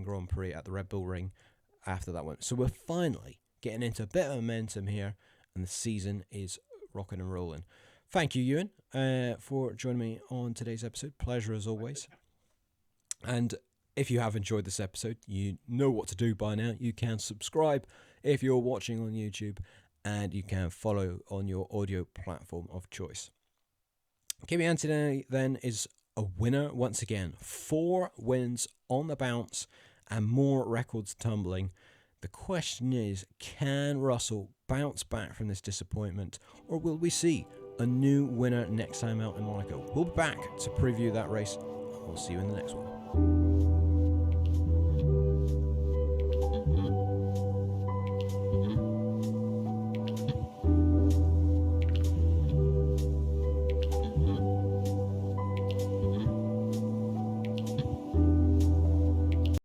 Grand Prix at the Red Bull Ring after that one. So we're finally getting into a bit of momentum here, and the season is rocking and rolling. Thank you, Ewan, for joining me on today's episode. Pleasure as always. And if you have enjoyed this episode, you know what to do by now. You can subscribe if you're watching on YouTube, and you can follow on your audio platform of choice. Kimi today then is a winner once again. 4 wins on the bounce and more records tumbling. The question is, can Russell bounce back from this disappointment, or will we see a new winner next time out in Monaco? We'll be back to preview that race. We'll see you in the next one.